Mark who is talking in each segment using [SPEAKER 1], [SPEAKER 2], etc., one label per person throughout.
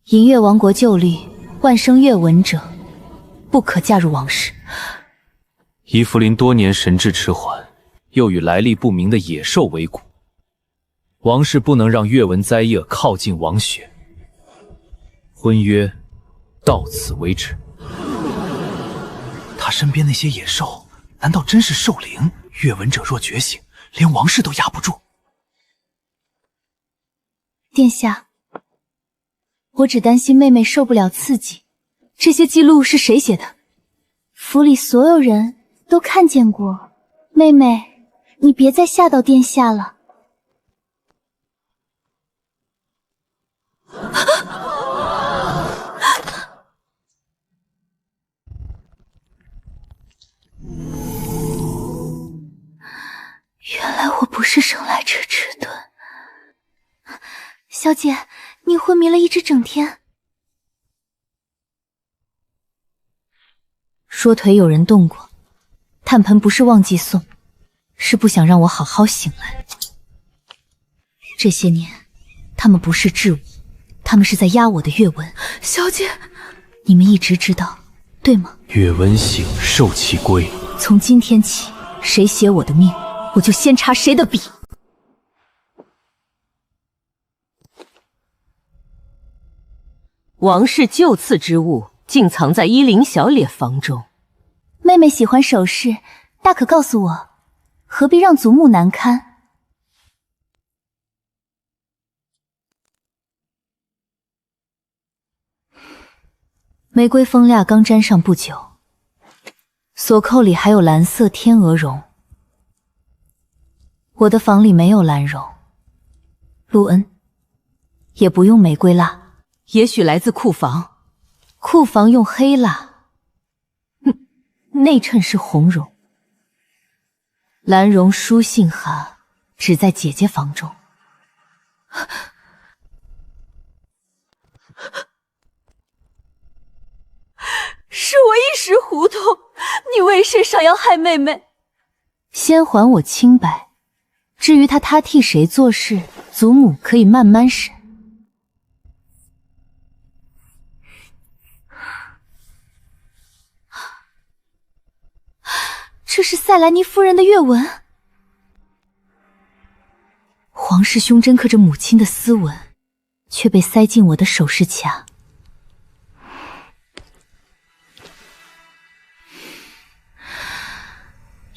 [SPEAKER 1] 银月王国旧律，万生月纹者，不可嫁入王室。
[SPEAKER 2] 伊芙琳多年神智迟缓，又与来历不明的野兽为伍，王室不能让月纹灾厄靠近王血。婚约到此为止。
[SPEAKER 3] 他身边那些野兽，难道真是兽灵？月纹者若觉醒，连王室都压不住。
[SPEAKER 1] 殿下，我只担心妹妹受不了刺激。这些记录是谁写的？府里所有人都看见过。妹妹，你别再吓到殿下了。原来我不是生来这迟钝。小姐，你昏迷了一整天。说腿有人动过，炭盆不是忘记送，是不想让我好好醒来。这些年，他们不是治我，他们是在压我的月纹。小姐，你们一直知道，对吗？
[SPEAKER 2] 月纹醒，受其归。
[SPEAKER 1] 从今天起，谁写我的命，我就先插谁的笔。
[SPEAKER 4] 王室旧赐之物，竟藏在依林小脸房中。
[SPEAKER 1] 妹妹喜欢首饰，大可告诉我，何必让祖母难堪？玫瑰风蜡刚沾上不久，锁扣里还有蓝色天鹅绒。我的房里没有蓝绒，陆恩，也不用玫瑰蜡。
[SPEAKER 4] 也许来自库房。
[SPEAKER 1] 库房用黑蜡，内衬是红绒。蓝绒书信函只在姐姐房中。
[SPEAKER 4] 是我一时糊涂，你为谁想要害妹妹？
[SPEAKER 1] 先还我清白，至于他替谁做事，祖母可以慢慢审。这是塞兰妮夫人的月纹。皇室胸针刻着母亲的丝纹，却被塞进我的首饰卡。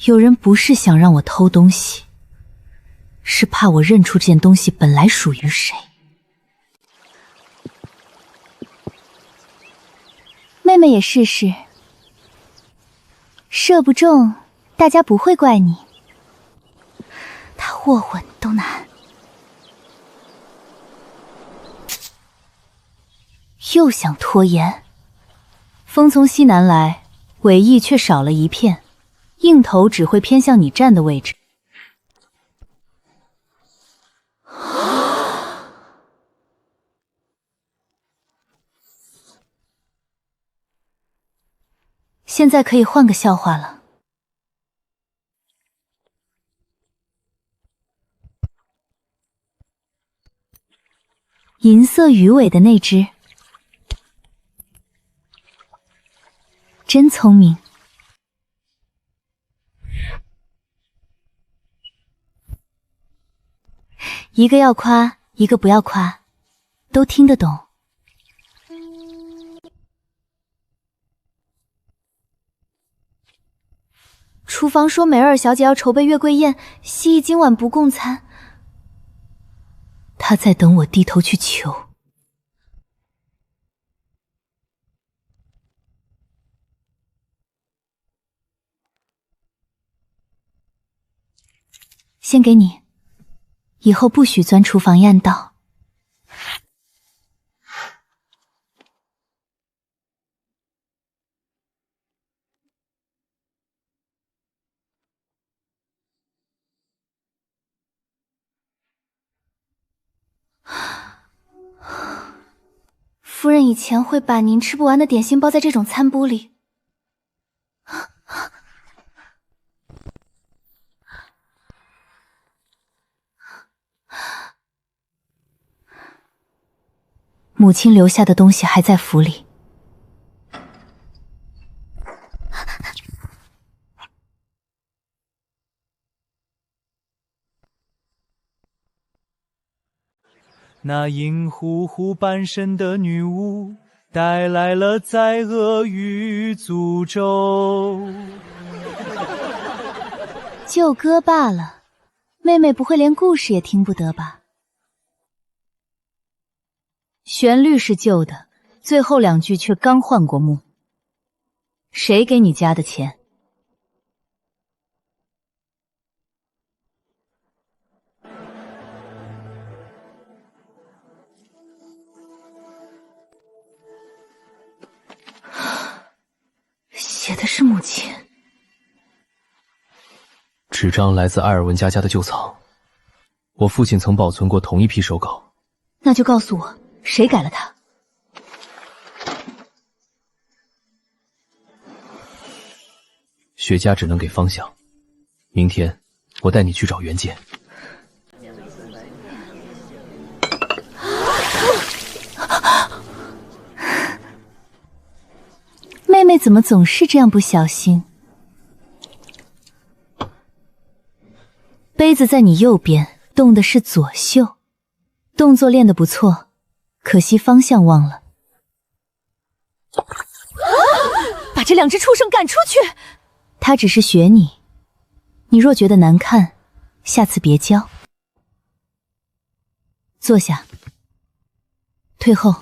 [SPEAKER 1] 有人不是想让我偷东西，是怕我认出这件东西本来属于谁。妹妹也试试，射不中，大家不会怪你。他霍霍你都难。又想拖延。风从西南来，尾翼却少了一片，硬头只会偏向你站的位置。现在可以换个笑话了。银色鱼尾的那只，真聪明。一个要夸，一个不要夸，都听得懂。厨房说梅尔小姐要筹备月桂宴，希意今晚不共餐。她在等我低头去求。先给你，以后不许钻厨房暗道。夫人以前会把您吃不完的点心包在这种餐钵里。母亲留下的东西还在府里。
[SPEAKER 3] 那银乎乎半身的女巫带来了灾厄与诅咒。
[SPEAKER 1] 旧歌罢了，妹妹不会连故事也听不得吧？旋律是旧的，最后2句却刚换过幕。谁给你加的钱？写的是母亲。
[SPEAKER 2] 纸张来自埃尔文家的旧藏，我父亲曾保存过同一批手稿。
[SPEAKER 1] 那就告诉我，谁改了它？
[SPEAKER 2] 雪茄只能给方向，明天我带你去找原件。
[SPEAKER 1] 妹妹怎么总是这样不小心？杯子在你右边，动的是左袖，动作练得不错，可惜方向忘了。
[SPEAKER 4] 把这2只畜生赶出去！
[SPEAKER 1] 他只是学你，你若觉得难看，下次别教。坐下，退后，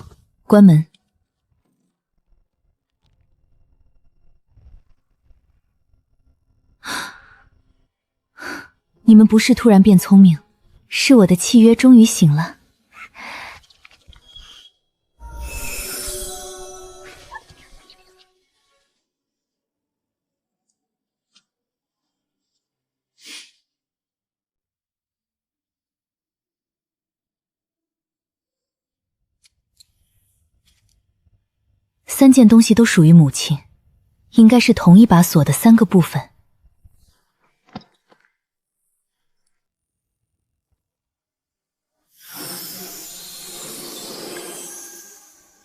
[SPEAKER 1] 关门。你们不是突然变聪明，是我的契约终于醒了。3件东西都属于母亲，应该是同一把锁的3个部分。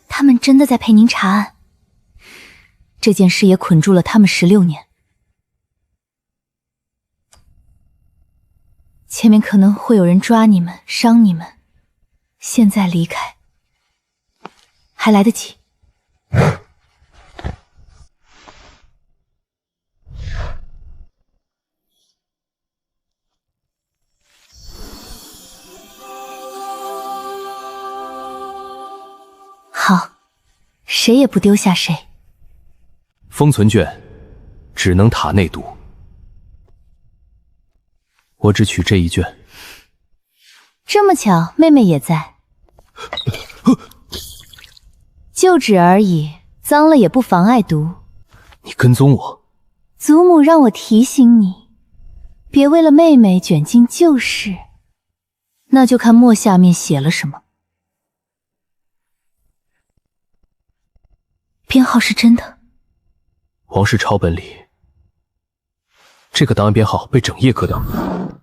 [SPEAKER 1] 他们真的在陪您查案，这件事也捆住了他们16年。前面可能会有人抓你们、伤你们，现在离开还来得及。好，谁也不丢下谁。
[SPEAKER 2] 封存卷只能塔内读，我只取这一卷。
[SPEAKER 1] 这么巧，妹妹也在。旧纸而已，脏了也不妨碍读。
[SPEAKER 2] 你跟踪我？
[SPEAKER 1] 祖母让我提醒你，别为了妹妹卷进旧事。那就看墨下面写了什么。编号是真的。
[SPEAKER 2] 王氏抄本里，这个档案编号被整页割掉了。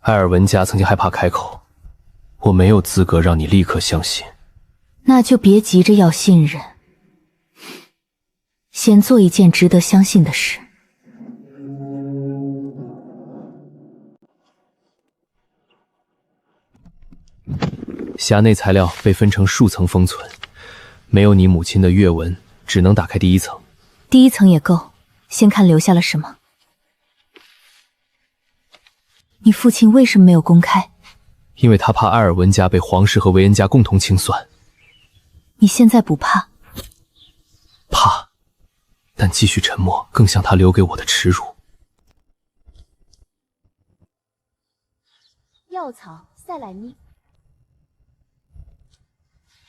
[SPEAKER 2] 埃尔文家曾经害怕开口，我没有资格让你立刻相信。
[SPEAKER 1] 那就别急着要信任，先做一件值得相信的事。
[SPEAKER 2] 匣内材料被分成数层封存，没有你母亲的阅文，只能打开第1层。
[SPEAKER 1] 第1层也够，先看留下了什么。你父亲为什么没有公开？
[SPEAKER 2] 因为他怕埃尔文家被皇室和维恩家共同清算。
[SPEAKER 1] 你现在不怕？
[SPEAKER 2] 怕，但继续沉默更像他留给我的耻辱。
[SPEAKER 1] 药草塞莱妮。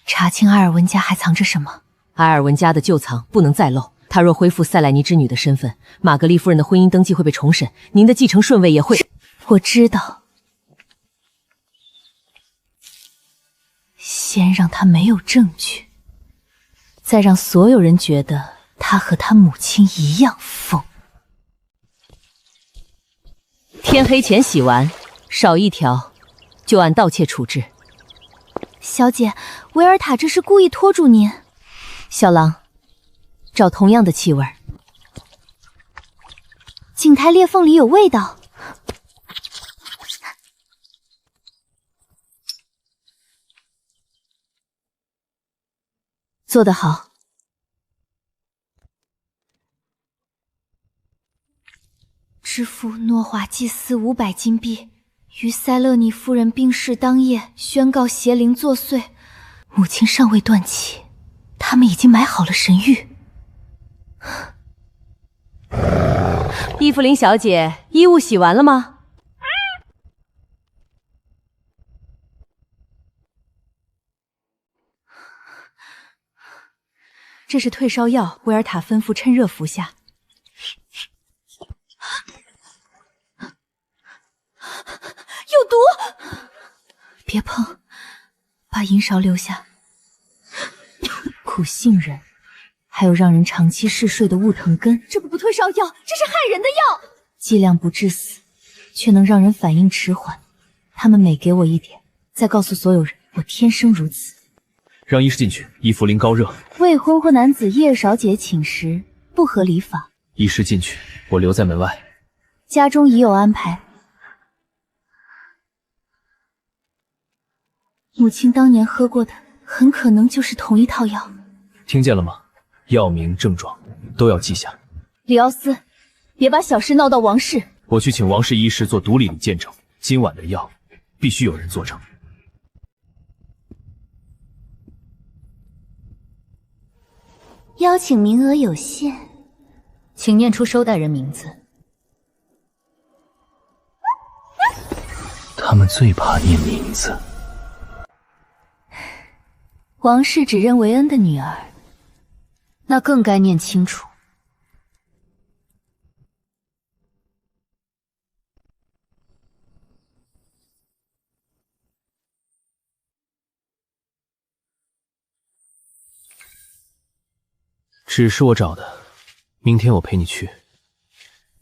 [SPEAKER 1] 查清埃尔文家还藏着什么？
[SPEAKER 5] 埃尔文家的旧藏不能再漏。他若恢复塞莱妮之女的身份，玛格丽夫人的婚姻登记会被重审，您的继承顺位也会……
[SPEAKER 1] 我知道。先让他没有证据，再让所有人觉得他和他母亲一样疯。
[SPEAKER 5] 天黑前洗完，少1条就就按盗窃处置。
[SPEAKER 1] 小姐，维尔塔这是故意拖住您。
[SPEAKER 5] 小狼，找同样的气味。
[SPEAKER 1] 井台裂缝里有味道。做得好。支付诺华祭司500金币，于塞勒尼夫人病逝当夜宣告邪灵作祟。母亲尚未断气，他们已经埋好了神谕。
[SPEAKER 5] 伊芙琳小姐，衣物洗完了吗？这是退烧药，维尔塔吩咐趁热服下。
[SPEAKER 1] 有毒！别碰，把银勺留下。苦杏仁，还有让人长期嗜睡的雾藤根。这不退烧药，这是害人的药。剂量不致死，却能让人反应迟缓。他们每给我一点，再告诉所有人，我天生如此。
[SPEAKER 2] 让医师进去，伊芙琳高热。
[SPEAKER 1] 未婚婚男子夜少姐寝食，不合礼法。
[SPEAKER 2] 医师进去，我留在门外。
[SPEAKER 1] 家中已有安排。母亲当年喝过的，很可能就是同一套药。
[SPEAKER 2] 听见了吗？药名、症状都要记下。
[SPEAKER 1] 里奥斯，别把小事闹到王室。
[SPEAKER 2] 我去请王氏医师做毒理见证，今晚的药必须有人作证。
[SPEAKER 1] 邀请名额有限，请念出收带人名字。
[SPEAKER 2] 他们最怕念名字。
[SPEAKER 1] 王氏只认维恩的女儿，那更该念清楚。
[SPEAKER 2] 纸是我找的，明天我陪你去。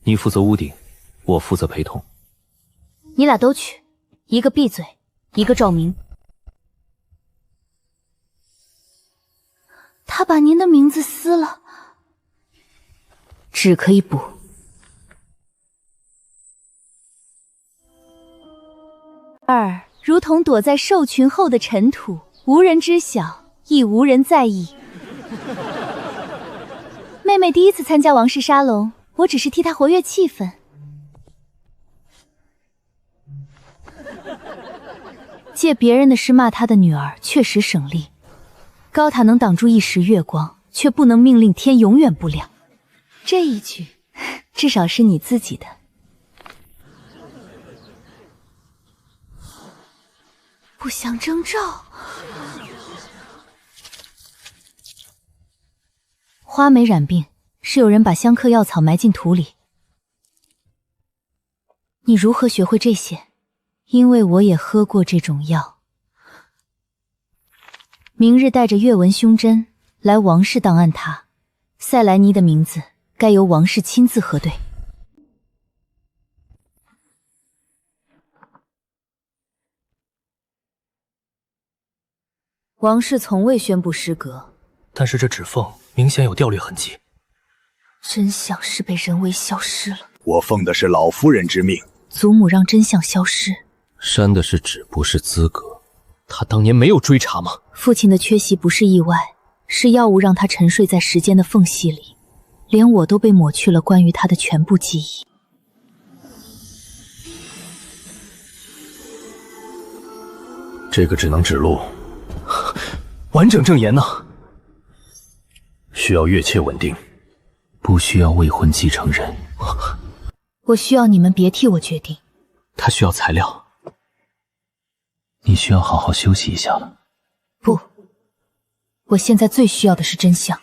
[SPEAKER 2] 你负责屋顶，我负责陪同。
[SPEAKER 1] 你俩都去，一个闭嘴，一个照明。他把您的名字撕了，纸可以补。二，如同躲在兽群后的尘土，无人知晓，亦无人在意。妹妹第一次参加王室沙龙，我只是替她活跃气氛。借别人的事骂他的女儿，确实省力。高塔能挡住一时月光，却不能命令天永远不亮。这一句，至少是你自己的。不祥征兆。花莓染病，是有人把香克药草埋进土里。你如何学会这些？因为我也喝过这种药。明日带着月纹胸针来王室档案塔，塞莱尼的名字该由王室亲自核对。王室从未宣布失格，
[SPEAKER 2] 但是这指缝明显有掉裂痕迹。
[SPEAKER 1] 真相是被人为消失了。
[SPEAKER 6] 我奉的是老夫人之命，
[SPEAKER 1] 祖母让真相消失。
[SPEAKER 2] 删的是纸，不是资格。他当年没有追查吗？
[SPEAKER 1] 父亲的缺席不是意外，是药物让他沉睡在时间的缝隙里，连我都被抹去了关于他的全部记忆。
[SPEAKER 2] 这个只能指路。完整证言呢？需要月切稳定，不需要未婚继承人。
[SPEAKER 1] 我需要你们别替我决定。
[SPEAKER 2] 他需要材料。你需要好好休息一下了。
[SPEAKER 1] 不，我现在最需要的是真相。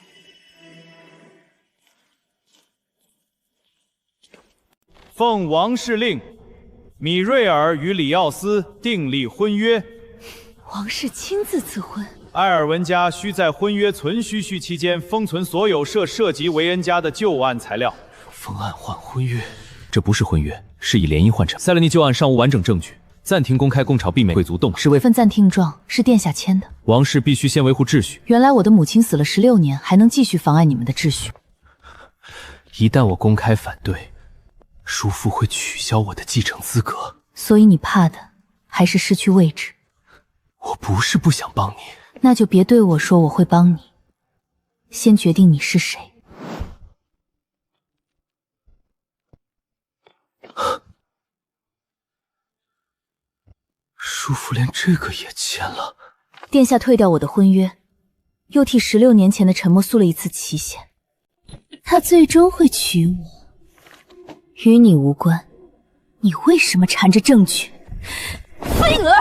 [SPEAKER 3] 奉王室令，米瑞尔与里奥斯订立婚约。
[SPEAKER 1] 王室亲自赐婚。
[SPEAKER 3] 埃尔文家需在婚约存续期间封存所有涉及维恩家的旧案材料。
[SPEAKER 2] 封案换婚约，这不是婚约，是以联姻换成。塞勒尼旧案尚无完整证据，暂停公开共吵，避免贵族动
[SPEAKER 1] 是为份暂停状是殿下签的。
[SPEAKER 2] 王室必须先维护秩序。
[SPEAKER 1] 原来我的母亲死了16年，还能继续妨碍你们的秩序。
[SPEAKER 2] 一旦我公开反对，叔父会取消我的继承资格。
[SPEAKER 1] 所以你怕的还是失去位置。
[SPEAKER 2] 我不是不想帮你，
[SPEAKER 1] 那就别对我说我会帮你。先决定你是谁。
[SPEAKER 2] 叔父连这个也签了。
[SPEAKER 1] 殿下退掉我的婚约，又替16年前的沉默诉了一次期限。他最终会娶我，与你无关。你为什么缠着证据？飞儿，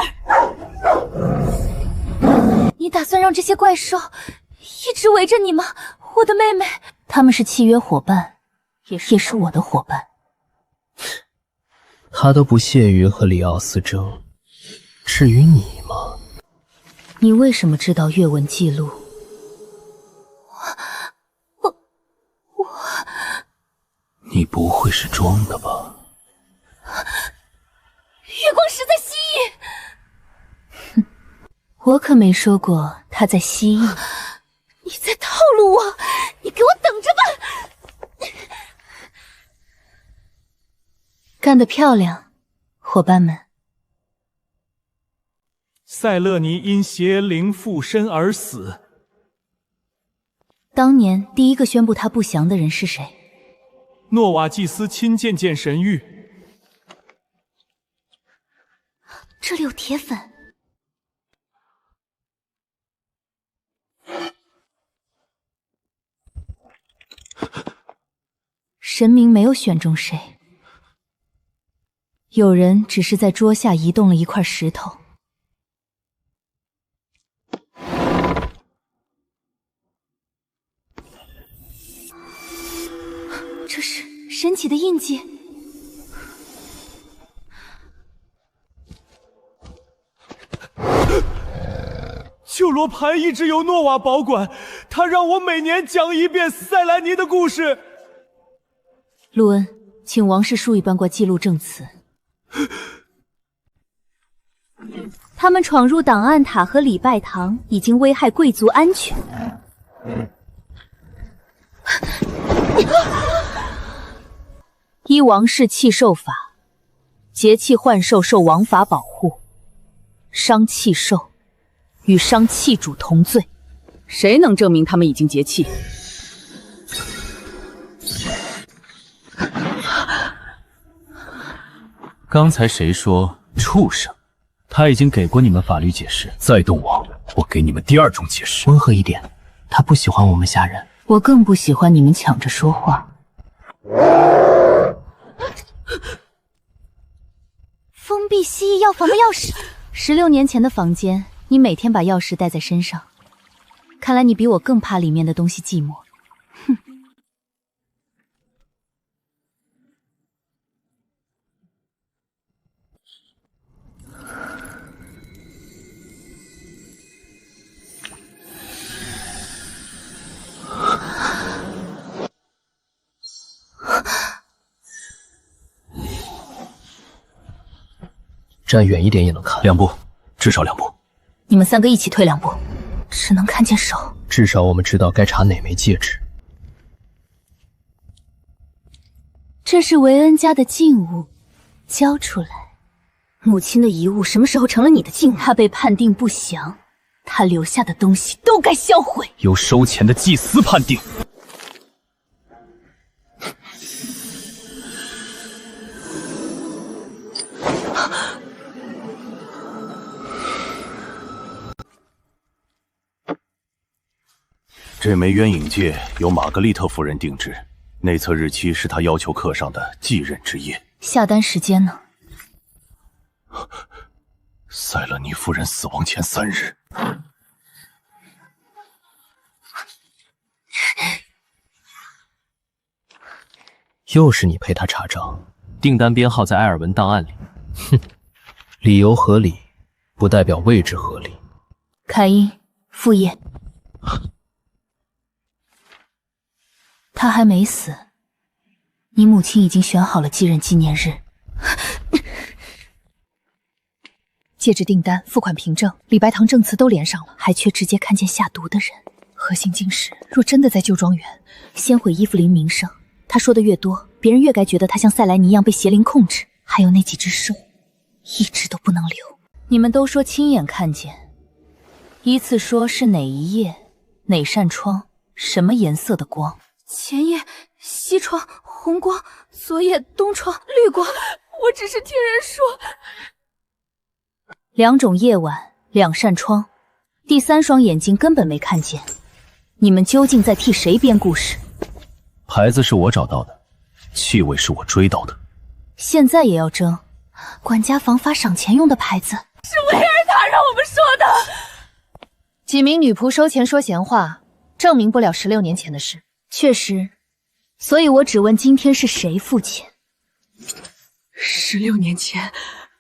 [SPEAKER 1] 你打算让这些怪兽一直围着你吗？我的妹妹，他们是契约伙伴，也是我的伙伴。
[SPEAKER 7] 他都不屑于和里奥斯争，至于你吗？
[SPEAKER 1] 你为什么知道阅文记录？
[SPEAKER 2] 你不会是装的吧？
[SPEAKER 4] 月光石在蜥蜴。
[SPEAKER 1] 哼，我可没说过他在蜥蜴。
[SPEAKER 4] 你在套路我，你给我等着吧！
[SPEAKER 1] 干得漂亮，伙伴们。
[SPEAKER 3] 塞勒尼因邪灵附身而死。
[SPEAKER 1] 当年第一个宣布他不祥的人是谁？
[SPEAKER 3] 诺瓦祭司亲见神谕。
[SPEAKER 4] 这里有铁粉。
[SPEAKER 1] 神明没有选中谁，有人只是在桌下移动了一块石头。
[SPEAKER 4] 这是神奇的印记。
[SPEAKER 3] 旧罗盘一直由诺瓦保管，他让我每年讲一遍塞兰尼的故事。
[SPEAKER 1] 陆恩，请王氏书语搬过记录证词。他们闯入档案塔和礼拜堂，已经危害贵族安全。依王室契兽法，节气幻兽受王法保护，伤契兽与伤契主同罪。
[SPEAKER 5] 谁能证明他们已经节气？
[SPEAKER 2] 刚才谁说畜生？
[SPEAKER 7] 他已经给过你们法律解释。
[SPEAKER 6] 再动我，我给你们第二种解释。
[SPEAKER 7] 温和一点，他不喜欢我们下人。
[SPEAKER 1] 我更不喜欢你们抢着说话。封闭蜥蜴药房的钥匙，16年前的房间，你每天把钥匙带在身上。看来你比我更怕里面的东西寂寞。哼。
[SPEAKER 7] 站远一点也能看。
[SPEAKER 6] 2步，至少2步。
[SPEAKER 1] 你们3个一起退2步，只能看见手。
[SPEAKER 7] 至少我们知道该查哪枚戒指。
[SPEAKER 1] 这是维恩家的禁物，交出来。母亲的遗物什么时候成了你的禁物？他被判定不祥，他留下的东西都该销毁。
[SPEAKER 6] 由收钱的祭司判定。这枚渊影戒由玛格丽特夫人定制，内侧日期是她要求刻上的继任之夜。
[SPEAKER 1] 下单时间呢？
[SPEAKER 6] 塞勒尼夫人死亡前3日。
[SPEAKER 7] 又是你陪他查账，
[SPEAKER 2] 订单编号在埃尔文档案里。
[SPEAKER 7] 哼，理由合理，不代表位置合理。
[SPEAKER 1] 凯因，副业。他还没死，你母亲已经选好了继任纪念日。戒指订单、付款凭证、李白堂证词都连上了，还缺直接看见下毒的人。核心晶石若真的在旧庄园，先毁伊芙琳名声。他说的越多，别人越该觉得他像赛莱尼一样被邪灵控制。还有那几只兽，一只都不能留。
[SPEAKER 4] 你们都说亲眼看见，依次说是哪一页、哪扇窗、什么颜色的光？前夜西窗红光，左夜东窗绿光。我只是听人说。
[SPEAKER 1] 2种夜晚，2扇窗，第3双眼睛根本没看见。你们究竟在替谁编故事？
[SPEAKER 6] 牌子是我找到的，气味是我追到的。
[SPEAKER 1] 现在也要争？管家房发赏钱用的牌子，
[SPEAKER 4] 是维尔塔让我们说的。
[SPEAKER 5] 几名女仆收钱说闲话，证明不了16年前的事。
[SPEAKER 1] 确实，所以我只问今天是谁付钱。
[SPEAKER 4] 16年前，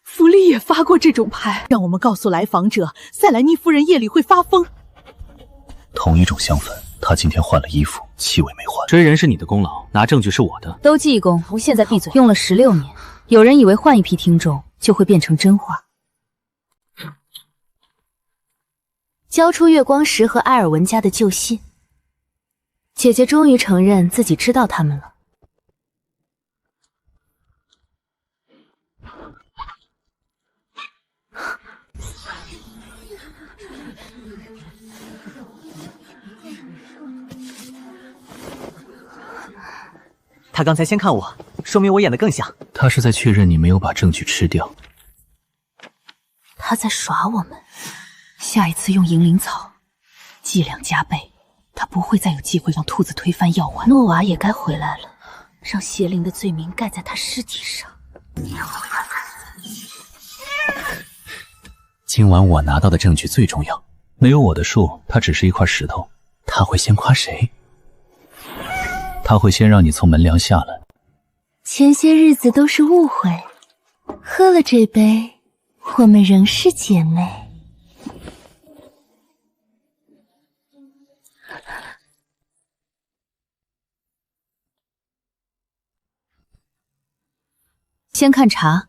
[SPEAKER 4] 府里也发过这种牌，让我们告诉来访者，塞莱妮夫人夜里会发疯。
[SPEAKER 6] 同一种香粉，她今天换了衣服，气味没换。
[SPEAKER 2] 追人是你的功劳，拿证据是我的。
[SPEAKER 1] 都记功，现在闭嘴。用了16年，有人以为换一批听众就会变成真话。交出月光石和埃尔文家的旧信，姐姐终于承认自己知道他们了。
[SPEAKER 8] 他刚才先看我，说明我演得更像。
[SPEAKER 6] 他是在确认你没有把证据吃掉。
[SPEAKER 1] 他在耍我们，下一次用银铃草，剂量加倍。他不会再有机会让兔子推翻药丸。诺瓦也该回来了，让邪灵的罪名盖在他尸体上。
[SPEAKER 6] 今晚我拿到的证据最重要，没有我的数，它只是一块石头。他会先夸谁？他会先让你从门梁下来。
[SPEAKER 1] 前些日子都是误会，喝了这杯，我们仍是姐妹。先看茶，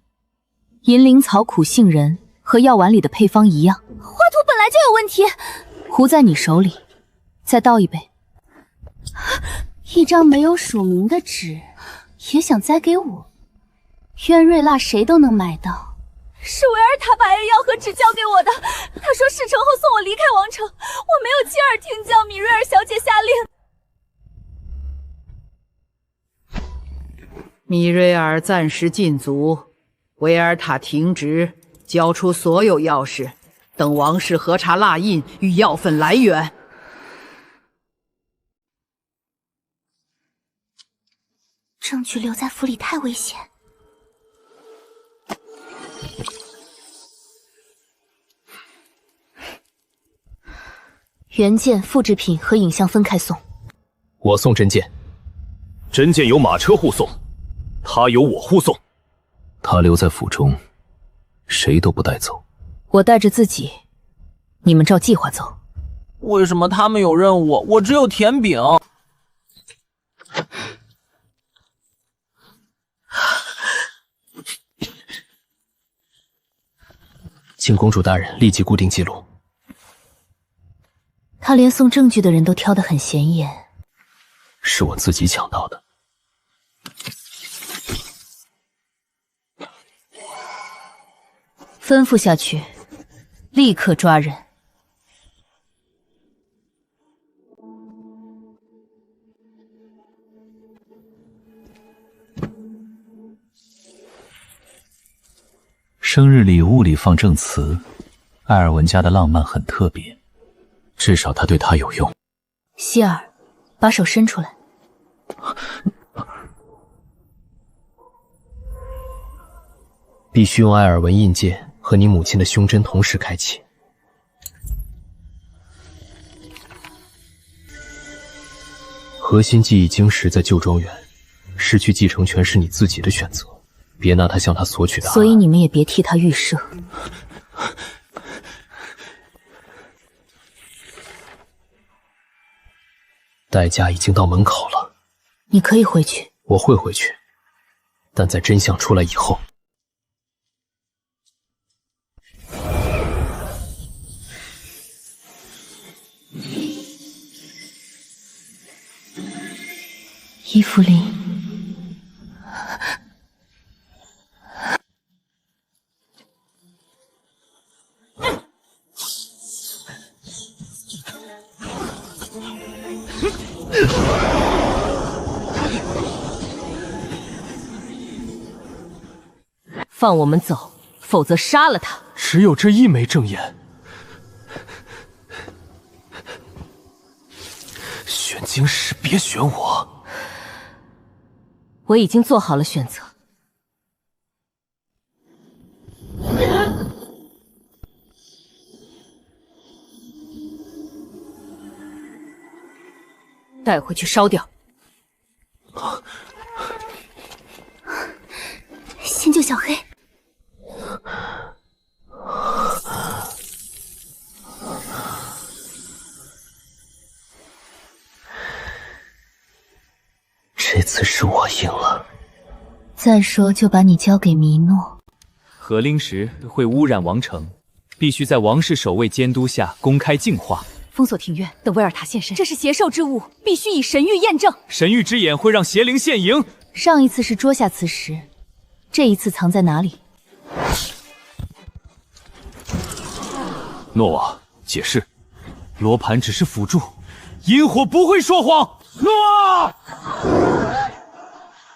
[SPEAKER 1] 银铃草、苦杏仁和药丸里的配方一样。
[SPEAKER 4] 画图本来就有问题，
[SPEAKER 1] 壶在你手里，再倒一杯。一张没有署名的纸，也想栽给我？渊瑞蜡谁都能买到。
[SPEAKER 4] 是维尔塔把药和纸交给我的，他说事成后送我离开王城，我没有亲耳听教米瑞尔小姐下令。
[SPEAKER 9] 米瑞尔暂时禁足，维尔塔停职，交出所有钥匙，等王室核查蜡印与药粉来源。
[SPEAKER 1] 证据留在府里太危险。原件、复制品和影像分开送。
[SPEAKER 2] 我送真件，
[SPEAKER 6] 真件由马车护送，他由我护送。他留在府中，谁都不带走。
[SPEAKER 1] 我带着自己，你们照计划走。
[SPEAKER 10] 为什么他们有任务，我只有甜饼？
[SPEAKER 7] 请公主大人立即固定记录。
[SPEAKER 1] 他连送证据的人都挑得很显眼。
[SPEAKER 6] 是我自己抢到的。
[SPEAKER 1] 吩咐下去，立刻抓人。
[SPEAKER 6] 生日礼物里放证词，埃尔文家的浪漫很特别，至少它对他有用。
[SPEAKER 1] 希尔，把手伸出来。
[SPEAKER 7] 必须用埃尔文印鉴和你母亲的胸针同时开启。核心记忆晶石在旧庄园，失去继承权是你自己的选择，别拿它向他索取答案。
[SPEAKER 1] 所以你们也别替他预设。
[SPEAKER 7] 代价已经到门口了。
[SPEAKER 1] 你可以回去。
[SPEAKER 7] 我会回去，但在真相出来以后。
[SPEAKER 1] 伊芙琳，
[SPEAKER 5] 放我们走，否则杀了他。
[SPEAKER 7] 只有这一枚正眼。选晶石，别选我。
[SPEAKER 5] 我已经做好了选择。带回去烧掉。
[SPEAKER 1] 先救小黑。
[SPEAKER 6] 这次是我赢了。
[SPEAKER 1] 再说就把你交给弥诺。
[SPEAKER 2] 核灵石会污染王城，必须在王室守卫监督下公开净化。
[SPEAKER 4] 封锁庭院，等威尔塔现身。这是邪兽之物，必须以神谕验证。
[SPEAKER 2] 神谕之眼会让邪灵现形。
[SPEAKER 1] 上一次是捉下磁石，这一次藏在哪里？
[SPEAKER 2] 诺瓦，解释，罗盘只是辅助，萤火不会说谎。诺瓦，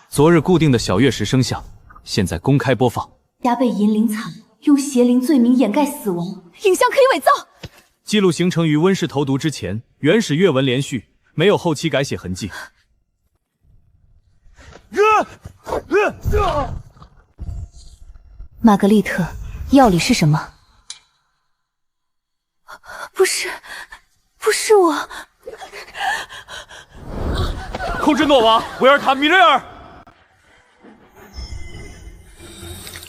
[SPEAKER 2] 昨日固定的小月石声像，现在公开播放。
[SPEAKER 1] 家被银灵惨，用邪灵罪名掩盖死亡，
[SPEAKER 4] 影像可以伪造。
[SPEAKER 2] 记录形成于温室投毒之前，原始阅文连续，没有后期改写痕迹。
[SPEAKER 1] 玛格丽特，药里是什么？
[SPEAKER 4] 不是我。
[SPEAKER 2] 控制诺瓦、维尔塔、米雷尔。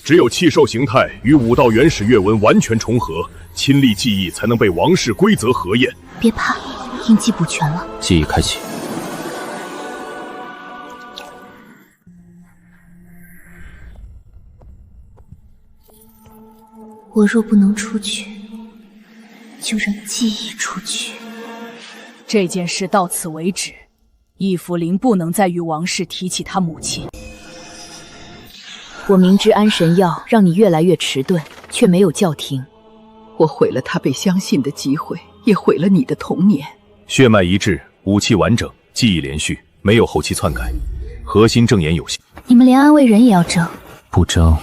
[SPEAKER 11] 只有气兽形态与武道原始阅文完全重合，亲历记忆才能被王室规则核验。
[SPEAKER 1] 别怕，印记补全了。
[SPEAKER 6] 记忆开启。
[SPEAKER 1] 我若不能出去，就让记忆出去。
[SPEAKER 4] 这件事到此为止，伊芙琳不能再与王室提起她母亲。我明知安神药让你越来越迟钝，却没有叫停。
[SPEAKER 9] 我毁了他被相信的机会，也毁了你的童年。
[SPEAKER 11] 血脉一致，武器完整，记忆连续，没有后期篡改，核心证言有效。
[SPEAKER 1] 你们连安慰人也要争？
[SPEAKER 6] 不争，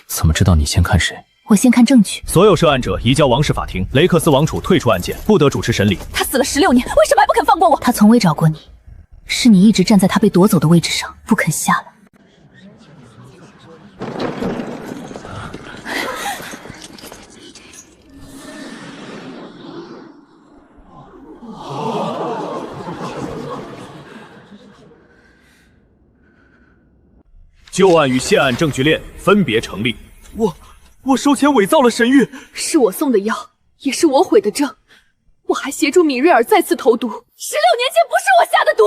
[SPEAKER 6] 怎么知道你先看谁？
[SPEAKER 1] 我先看证据。
[SPEAKER 2] 所有涉案者移交王室法庭，雷克斯王储退出案件，不得主持审理。
[SPEAKER 4] 他死了16年，为什么还不肯放过我？
[SPEAKER 1] 他从未找过你，是你一直站在他被夺走的位置上，不肯下来。
[SPEAKER 11] 旧案与现案证据链分别成立。
[SPEAKER 7] 我收钱伪造了神谕，
[SPEAKER 4] 是我送的药，也是我毁的证。我还协助米瑞尔再次投毒，16年前不是我下的毒。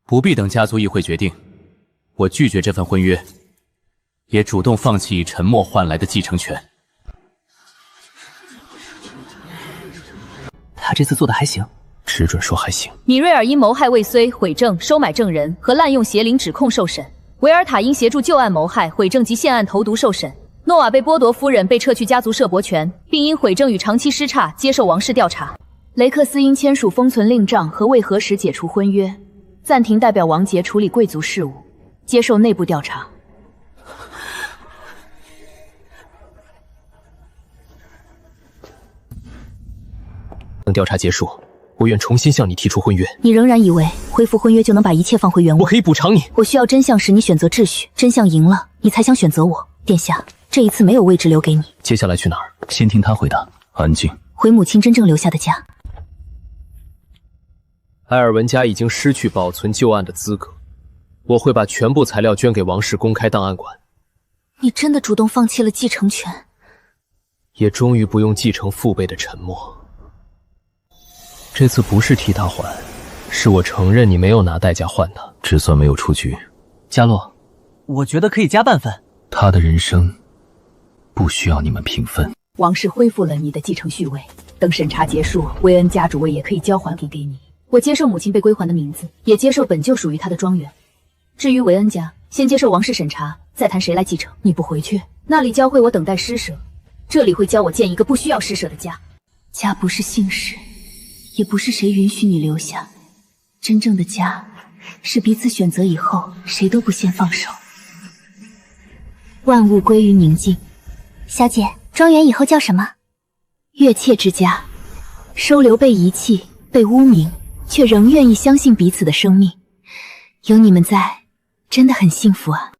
[SPEAKER 2] 不必等家族议会决定，我拒绝这份婚约，也主动放弃以沉默换来的继承权。
[SPEAKER 8] 他这次做的还行。
[SPEAKER 6] 只准说还行。
[SPEAKER 4] 米瑞尔因谋害未遂、毁证、收买证人和滥用邪灵指控受审；维尔塔因协助旧案谋害、毁证及现案投毒受审；诺瓦被剥夺夫人被撤去家族摄伯权，并因毁证与长期失差接受王室调查；雷克斯因签署封存令状和未核实解除婚约，暂停代表王杰处理贵族事务，接受内部调查。
[SPEAKER 7] 等调查结束，我愿重新向你提出婚约。
[SPEAKER 1] 你仍然以为恢复婚约就能把一切放回原位？
[SPEAKER 7] 我可以补偿你。
[SPEAKER 1] 我需要真相使你选择秩序，真相赢了，你才想选择我。殿下，这一次没有位置留给你。
[SPEAKER 7] 接下来去哪儿？
[SPEAKER 6] 先听他回答。安静。
[SPEAKER 1] 回母亲真正留下的家。
[SPEAKER 7] 埃尔文家已经失去保存旧案的资格，我会把全部材料捐给王室公开档案馆。
[SPEAKER 1] 你真的主动放弃了继承权，
[SPEAKER 7] 也终于不用继承父辈的沉默。
[SPEAKER 6] 这次不是替他还，
[SPEAKER 7] 是我承认你没有拿代价换他，
[SPEAKER 6] 只算没有出局。
[SPEAKER 8] 嘉洛，我觉得可以加半分。
[SPEAKER 6] 他的人生不需要你们平分。
[SPEAKER 4] 王室恢复了你的继承序位，等审查结束，薇恩家主位也可以交还给你。我接受母亲被归还的名字，也接受本就属于她的庄园。至于维恩家，先接受王室审查，再谈谁来继承。你不回去，那里教会我等待施舍，这里会教我建一个不需要施舍的家。
[SPEAKER 1] 家不是姓氏，也不是谁允许你留下，真正的家是彼此选择以后，谁都不先放手。万物归于宁静。小姐，庄园以后叫什么？月妾之家，收留被遗弃、被污名，却仍愿意相信彼此的生命。有你们在，真的很幸福啊。